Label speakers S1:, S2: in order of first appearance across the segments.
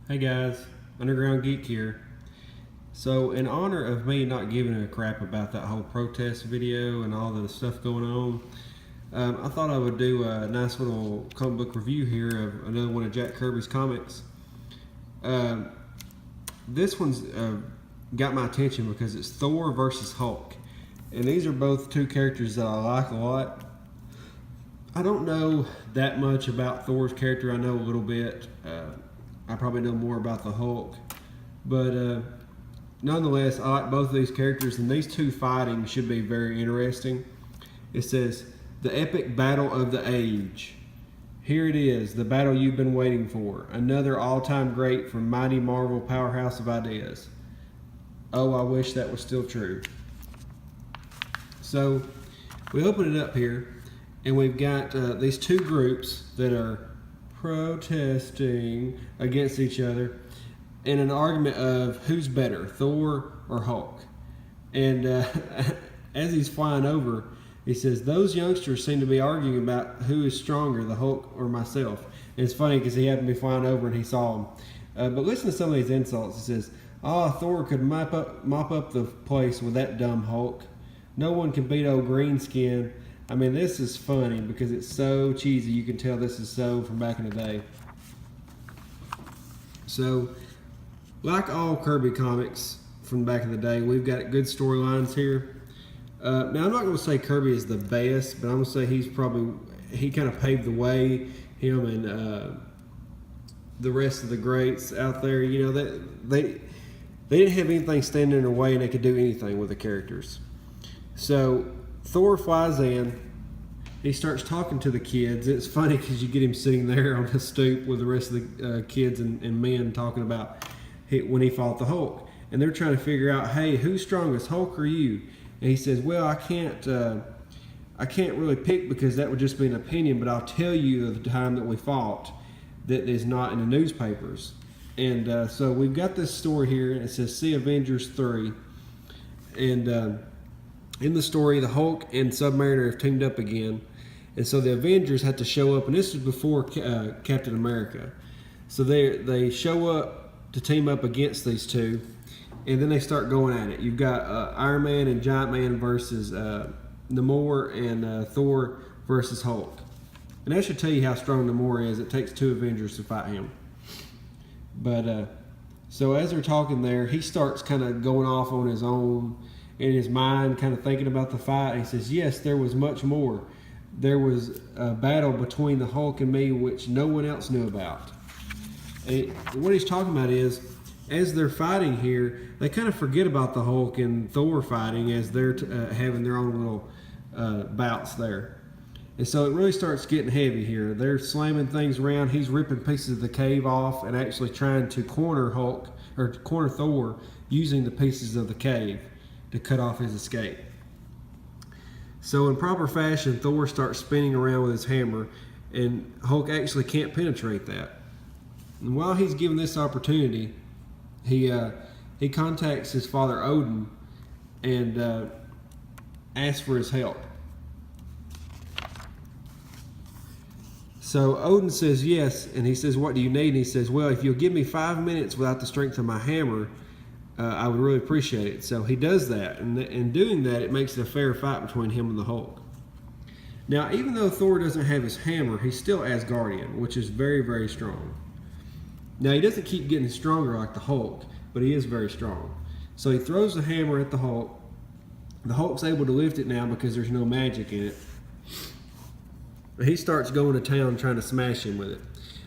S1: Hey guys, Underground Geek here. So in honor of me not giving a crap about that whole protest video and all the stuff going on, I thought I would do a nice little comic book review here of another one of Jack Kirby's comics. This one's got my attention because it's Thor versus Hulk. And these are both two characters that I like a lot. I don't know that much about Thor's character. I know a little bit. I probably know more about the Hulk. But nonetheless, I like both of these characters, and these two fighting should be very interesting. It says, the epic battle of the age. Here it is, the battle you've been waiting for. Another all-time great from mighty Marvel powerhouse of ideas. Oh, I wish that was still true. So, we open it up here, and we've got these two groups that are protesting against each other in an argument of who's better, Thor or Hulk. And as he's flying over, he says, those youngsters seem to be arguing about who is stronger, the Hulk or myself. And it's funny because he happened to be flying over and he saw him. But listen to some of these insults. He says, Thor could mop up the place with that dumb Hulk. No one can beat old Greenskin. I mean, this is funny because it's so cheesy. You can tell this is so from back in the day. So, like all Kirby comics from back in the day, we've got good storylines here. Now, I'm not going to say Kirby is the best, but I'm going to say he kind of paved the way. Him and the rest of the greats out there, you know, they didn't have anything standing in their way, and they could do anything with the characters. So Thor flies in. He starts talking to the kids. It's funny because you get him sitting there on the stoop with the rest of the kids and men talking about when he fought the Hulk. And they're trying to figure out, hey, who's strongest, Hulk or you? And he says, well, I can't really pick because that would just be an opinion, but I'll tell you the time that we fought that is not in the newspapers. And so we've got this story here, and it says, see Avengers 3. And in the story, the Hulk and Submariner have teamed up again. And so the Avengers had to show up, and this was before Captain America. So they show up to team up against these two, and then they start going at it. You've got Iron Man and Giant Man versus Namor, and Thor versus Hulk. And that should tell you how strong Namor is. It takes two Avengers to fight him. But so as they're talking there, he starts kind of going off on his own in his mind, kind of thinking about the fight. And he says, yes, there was much more. There was a battle between the Hulk and me which no one else knew about. And what he's talking about is, as they're fighting here, they kind of forget about the Hulk and Thor fighting as they're having their own little bouts there. And so it really starts getting heavy here. They're slamming things around. He's ripping pieces of the cave off and actually trying to corner Thor using the pieces of the cave to cut off his escape. So in proper fashion, Thor starts spinning around with his hammer, and Hulk actually can't penetrate that. And while he's given this opportunity, he contacts his father Odin and asks for his help. So Odin says yes, and he says, what do you need? And he says, well, if you'll give me 5 minutes without the strength of my hammer, I would really appreciate it. So he does that, and in doing that, it makes it a fair fight between him and the Hulk. Now, even though Thor doesn't have his hammer, he's still Asgardian, which is very, very strong. Now, he doesn't keep getting stronger like the Hulk, but he is very strong. So he throws the hammer at the Hulk. The Hulk's able to lift it now because there's no magic in it. He starts going to town trying to smash him with it.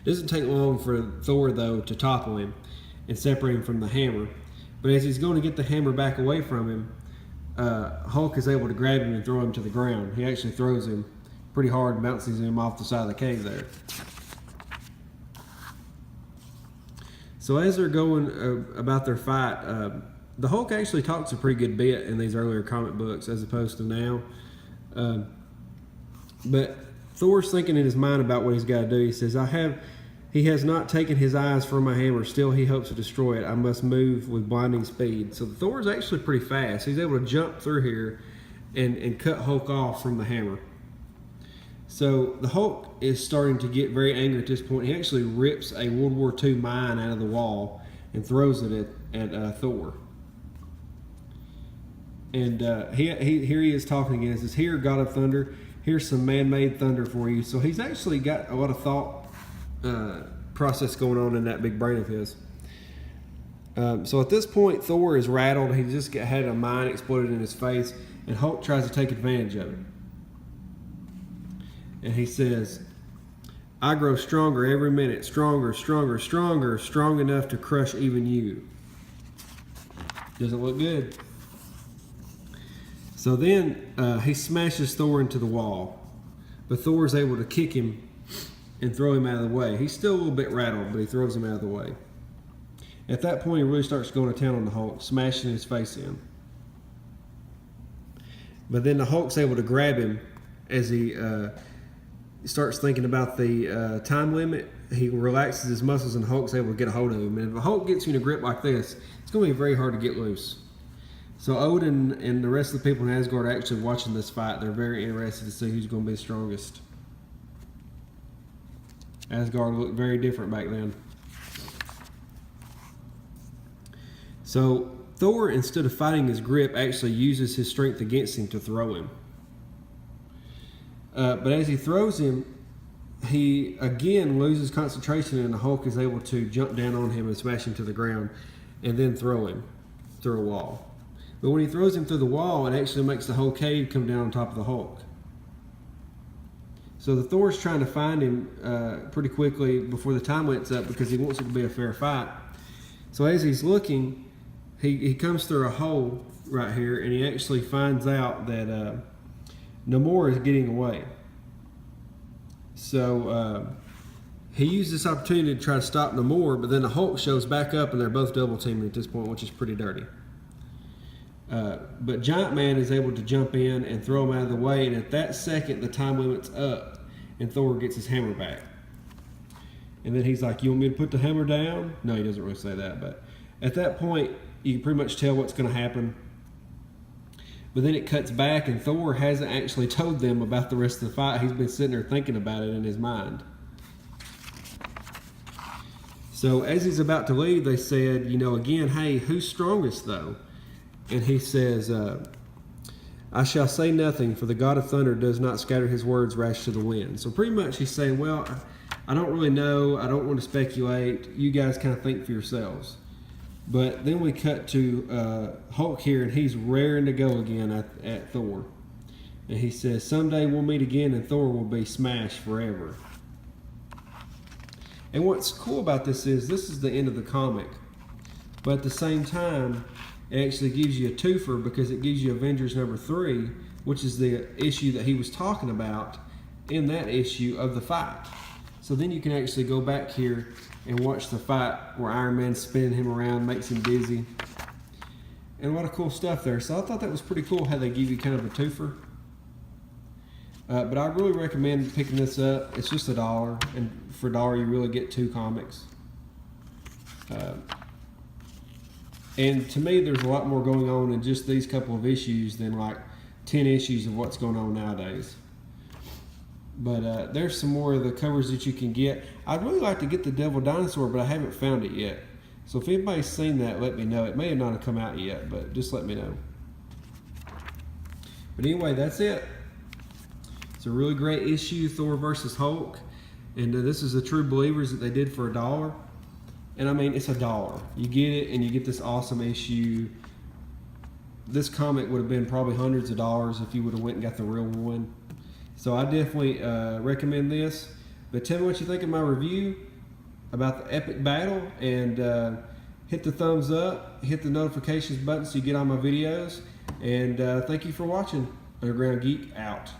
S1: It doesn't take long for Thor, though, to topple him and separate him from the hammer. But as he's going to get the hammer back away from him, Hulk is able to grab him and throw him to the ground. He actually throws him pretty hard and bounces him off the side of the cave there. So as they're going about their fight, the Hulk actually talks a pretty good bit in these earlier comic books as opposed to now. But Thor's thinking in his mind about what he's got to do. He says, he has not taken his eyes from my hammer. Still, he hopes to destroy it. I must move with blinding speed. So Thor's actually pretty fast. He's able to jump through here and cut Hulk off from the hammer. So the Hulk is starting to get very angry at this point. He actually rips a World War II mine out of the wall and throws it at Thor. And here he is talking again. He says, "Here, God of Thunder, here's some man-made thunder for you." So he's actually got a lot of thought process going on in that big brain of his. So at this point, Thor is rattled. He just had a mine exploded in his face, and Hulk tries to take advantage of it. And he says, "I grow stronger every minute, stronger, stronger, stronger, strong enough to crush even you." Doesn't look good. So then he smashes Thor into the wall, but Thor is able to kick him and throw him out of the way. He's still a little bit rattled, but he throws him out of the way. At that point, he really starts going to town on the Hulk, smashing his face in. But then the Hulk's able to grab him as he starts thinking about the time limit. He relaxes his muscles, and Hulk's able to get a hold of him. And if a Hulk gets you in a grip like this, it's going to be very hard to get loose. So Odin and the rest of the people in Asgard are actually watching this fight. They're very interested to see who's going to be the strongest. Asgard looked very different back then. So Thor, instead of fighting his grip, actually uses his strength against him to throw him. But as he throws him, he again loses concentration, and the Hulk is able to jump down on him and smash him to the ground and then throw him through a wall. But when he throws him through the wall, it actually makes the whole cave come down on top of the Hulk. So the Thor's trying to find him pretty quickly before the time limit's up because he wants it to be a fair fight. So as he's looking, he comes through a hole right here, and he actually finds out that Namor is getting away. So he used this opportunity to try to stop Namor, but then the Hulk shows back up, and they're both double teaming at this point, which is pretty dirty. But Giant Man is able to jump in and throw him out of the way, and at that second, the time limit's up, and Thor gets his hammer back. And then he's like, "You want me to put the hammer down?" No, he doesn't really say that, but at that point, you can pretty much tell what's going to happen. But then it cuts back, and Thor hasn't actually told them about the rest of the fight. He's been sitting there thinking about it in his mind. So as he's about to leave, they said, again, "Hey, who's strongest though?" And he says, "I shall say nothing, for the God of Thunder does not scatter his words rash to the wind." So pretty much he's saying, well, I don't really know. I don't want to speculate. You guys kind of think for yourselves. But then we cut to Hulk here, and he's raring to go again at Thor. And he says, "Someday we'll meet again, and Thor will be smashed forever." And what's cool about this is the end of the comic. But at the same time, it actually gives you a twofer because it gives you Avengers number 3, which is the issue that he was talking about in that issue of the fight. So then you can actually go back here and watch the fight where Iron Man's spinning him around, makes him dizzy. And a lot of cool stuff there. So I thought that was pretty cool how they give you kind of a twofer. But I really recommend picking this up. It's just $1, and for $1 you really get 2 comics. And to me, there's a lot more going on in just these couple of issues than like 10 issues of what's going on nowadays. But there's some more of the covers that you can get. I'd really like to get the Devil Dinosaur, but I haven't found it yet. So if anybody's seen that, let me know. It may have not have come out yet, but just let me know. But anyway, that's it. It's a really great issue, Thor versus Hulk. And this is the True Believers that they did for $1. And I mean, it's $1. You get it, and you get this awesome issue. This comic would have been probably hundreds of dollars if you would have went and got the real one. So I definitely recommend this. But tell me what you think of my review about the epic battle, and hit the thumbs up, hit the notifications button so you get all my videos. And thank you for watching. Underground Geek out.